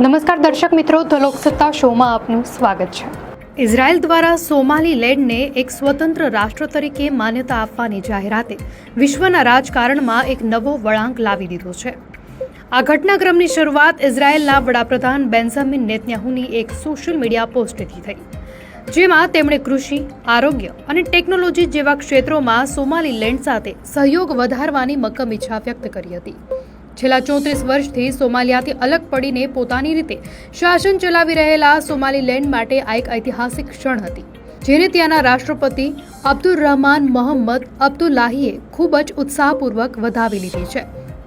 નમસ્કાર દર્શક મિત્રો, ધ લોકસત્તા શોમાં આપનું સ્વાગત છે। ઇઝરાયલ દ્વારા સોમાલીલેન્ડને એક સ્વતંત્ર રાષ્ટ્ર તરીકે માન્યતા આપવાની જાહેરાતે વિશ્વના રાજકારણમાં એક નવો વળાંક લાવી દીધો છે। આ ઘટનાક્રમની શરૂઆત ઇઝરાયેલના વડાપ્રધાન બેન્જામિન નેતન્યાહુની એક સોશિયલ મીડિયા પોસ્ટથી થઈ, જેમાં તેમણે કૃષિ, આરોગ્ય અને ટેકનોલોજી જેવા ક્ષેત્રોમાં સોમાલીલેન્ડ સાથે સહયોગ વધારવાની મક્કમ ઈચ્છા વ્યક્ત કરી હતી। છેલ્લા 34 વર્ષથી સોમાલિયાથી અલગ પડીને પોતાની રીતે શાસન ચલાવી રહેલા સોમાલીલેન્ડ માટે આ એક ઐતિહાસિક ક્ષણ હતી, જેને ત્યાંના રાષ્ટ્રપતિ અબ્દુર્રહમાન મોહમ્મદ અબ્દુલ્લાહીએ ખૂબ જ ઉત્સાહપૂર્વક વધાવી લીધી છે।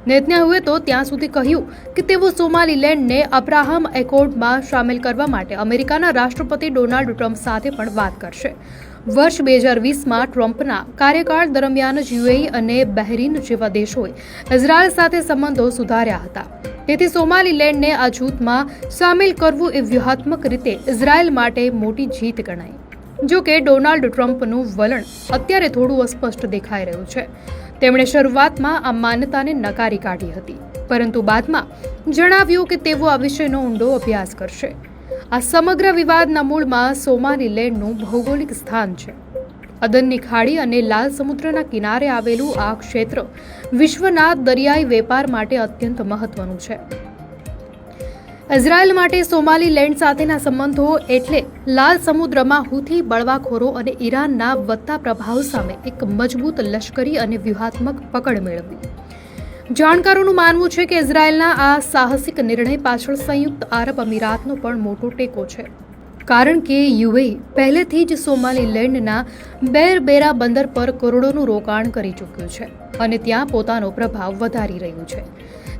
નેતન્યાહુએ તો ત્યાં સુધી કહ્યું કે તેઓ સોમાલીલેન્ડને અબ્રાહમ એકોર્ડમાં સામેલ કરવા માટે અમેરિકાના રાષ્ટ્રપતિ ડોનાલ્ડ ટ્રમ્પ સાથે પણ વાત કરશે। વર્ષ 2020માં ટ્રમ્પના કાર્યકાળ દરમિયાન જ યુએઈ અને બહેરીન જેવા દેશોએ ઇઝરાયલ સાથે સંબંધો સુધાર્યા હતા, તેથી સોમાલીલેન્ડને આ જૂથમાં સામેલ કરવું એ વ્યૂહાત્મક રીતે ઇઝરાયલ માટે મોટી જીત ગણાઈ। જો કે ડોનાલ્ડ ટ્રમ્પનું વલણ અત્યારે થોડું અસ્પષ્ટ દેખાઈ રહ્યું છે। તેમણે શરૂઆતમાં આ માન્યતાને નકારી કાઢી હતી, પરંતુ બાદમાં જણાવ્યું કે તેઓ આ વિષયનો ઊંડો અભ્યાસ કરશે। આ સમગ્ર વિવાદના મૂળમાં સોમાલીલેન્ડનું ભૌગોલિક સ્થાન છે। અદનની ખાડી અને લાલ સમુદ્રના કિનારે આવેલું આ ક્ષેત્ર વિશ્વના દરિયાઈ વેપાર માટે અત્યંત મહત્વનું છે। ઇઝરાયલ માટે સોમાલીલેન્ડ સાથેના સંબંધો એટલે લાલ સમુદ્રમાં હુથી બળવાખોરો અને ઈરાનના વધતા પ્રભાવ સામે એક મજબૂત લશ્કરી અને વ્યૂહાત્મક પકડ મેળવવી। જાણકારોનું માનવું છે કે ઇઝરાયલના આ સાહસિક નિર્ણય પાછળ સંયુક્ત આરબ અમીરાતનો પણ મોટો ટેકો છે, કારણ કે યુએઈ પહેલેથી જ સોમાલીલેન્ડના બેરબેરા બંદર પર કરોડોનું રોકાણ કરી ચૂક્યું છે અને ત્યાં પોતાનો પ્રભાવ વધારી રહ્યું છે।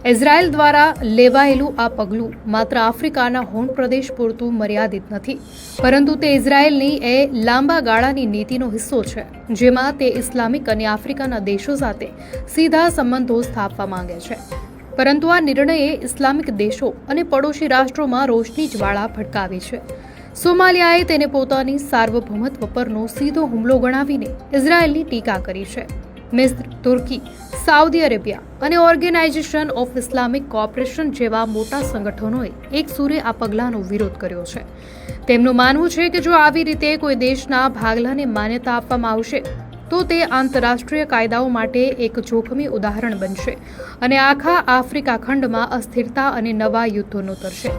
ઇઝરાયલ દ્વારા લેવાયેલું આ પગલું માત્ર આફ્રિકાના હોર્ન પ્રદેશ પૂરતું મર્યાદિત નથી, પરંતુ તે ઇઝરાયલની લાંબા ગાળાની નીતિનો હિસ્સો છે, જેમાં તે ઇસ્લામિક અને આફ્રિકાના દેશો સાથે સીધા સંબંધો સ્થાપવા માંગે છે। પરંતુ આ નિર્ણયે ઇસ્લામિક દેશો અને પડોશી રાષ્ટ્રોમાં રોશની જ્વાળા ભડકાવી છે। સોમાલિયાએ તેને પોતાની સાર્વભૌમત્વ પરનો સીધો હુમલો ગણાવીને ઇઝરાયલની ટીકા કરી છે। મિસ્ર, તુર્કી, સાઉદી અરેબિયા અને ઓર્ગેનાઇઝેશન ઓફ ઇસ્લામિક કોઓપરેશન જેવા મોટા સંગઠનોએ એક સૂરે આ પગલાંનો વિરોધ કર્યો છે। તેમનું માનવું છે કે જો આવી રીતે કોઈ દેશના ભાગલાને માન્યતા આપવામાં આવશે તો તે આંતરરાષ્ટ્રીય કાયદાઓ માટે એક જોખમી ઉદાહરણ બનશે અને આખા આફ્રિકા ખંડમાં અસ્થિરતા અને નવા યુદ્ધો નોતરશે।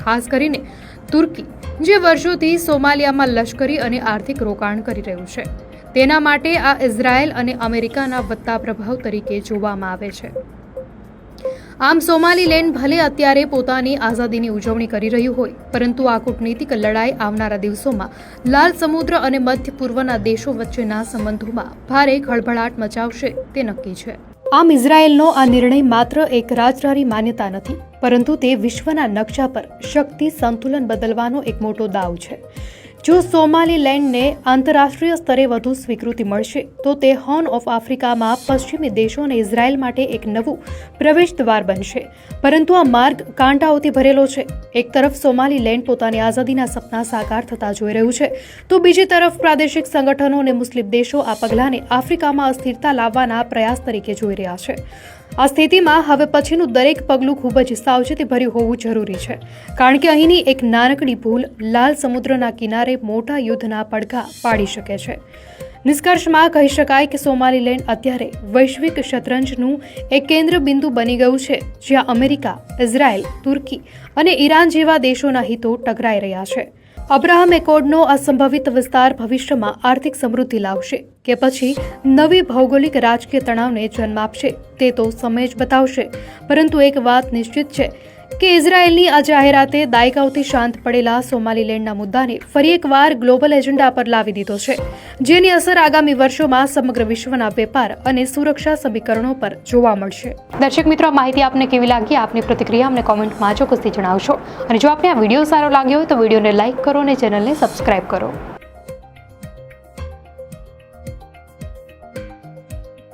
ખાસ કરીને તુર્કી, જે વર્ષોથી સોમાલિયામાં લશ્કરી અને આર્થિક રોકાણ કરી રહ્યું છે, તેના માટે આ ઇઝરાયલ અને અમેરિકાના વધતા પ્રભાવ તરીકે જોવામાં આવે છે। આમ સોમાલીલેન્ડ ભલે અત્યારે પોતાની આઝાદીની ઉજવણી કરી રહ્યું હોય, પરંતુ આ કૂટનીતિક લડાઈ આવનારા દિવસોમાં લાલ સમુદ્ર અને મધ્ય પૂર્વના દેશો વચ્ચેના સંબંધોમાં ભારે ખળભળાટ મચાવશે તે નક્કી છે। આમ ઇઝરાયેલનો આ નિર્ણય માત્ર એક રાજદ્વારી માન્યતા નથી, પરંતુ તે વિશ્વના નકશા પર શક્તિ સંતુલન બદલવાનો એક મોટો દાવ છે। જો સોમાલીલેન્ડને આંતરરાષ્ટ્રીય સ્તરે વધુ સ્વીકૃતિ મળશે તો તે હોર્ન ઓફ આફ્રિકામાં પશ્ચિમી દેશો અને ઇઝરાયલ માટે એક નવું પ્રવેશ દ્વાર બનશે, પરંતુ આ માર્ગ કાંટાઓથી ભરેલો છે। એક તરફ સોમાલીલેન્ડ પોતાની આઝાદીના સપના સાકાર થતા જોઈ રહ્યું છે, તો બીજી તરફ પ્રાદેશિક સંગઠનો અને મુસ્લિમ દેશો આ પગલાંને આફ્રિકામાં અસ્થિરતા લાવવાના પ્રયાસ તરીકે જોઈ રહ્યા છે। આ સ્થિતિમાં હવે પછીનું દરેક પગલું ખૂબ જ સાવચેતીભર્યું હોવું જરૂરી છે, કારણ કે અહીંની એક નાનકડી ભૂલ લાલ સમુદ્રના કિનારે મોટા યુદ્ધના પડઘા પાડી શકે છે। નિષ્કર્ષમાં કહી શકાય કે સોમાલીલેન્ડ અત્યારે વૈશ્વિક શતરંજનું એક કેન્દ્ર બિંદુ બની ગયું છે, જ્યાં અમેરિકા, ઇઝરાયલ, તુર્કી અને ઈરાન જેવા દેશોના હિતો ટકરાઈ રહ્યા છે। અબ્રાહમ એકોર્ડનો આ સંભવિત વિસ્તાર ભવિષ્યમાં આર્થિક સમૃદ્ધિ લાવશે કે પછી નવી ભૌગોલિક રાજકીય તણાવને જન્મ આપશે તે તો સમય જ બતાવશે, પરંતુ એક વાત નિશ્ચિત છે કે ઇઝરાયેલની આ જાહેરાતે દાયકાઓથી શાંત પડેલા સોમાલીલેન્ડના મુદ્દાને ફરી એકવાર ગ્લોબલ એજન્ડા પર લાવી દીધો છે, જેની અસર આગામી વર્ષોમાં સમગ્ર વિશ્વના વેપાર અને સુરક્ષા સમીકરણો પર જોવા મળશે। દર્શક મિત્રો, આ માહિતી આપને કેવી લાગી? આપની પ્રતિક્રિયા અમને કોમેન્ટમાં ચોક્કસથી જણાવશો, અને જો આપને આ વિડીયો સારો લાગ્યો હોય તો વિડીયોને લાઇક કરો અને ચેનલને સબસ્ક્રાઇબ કરો।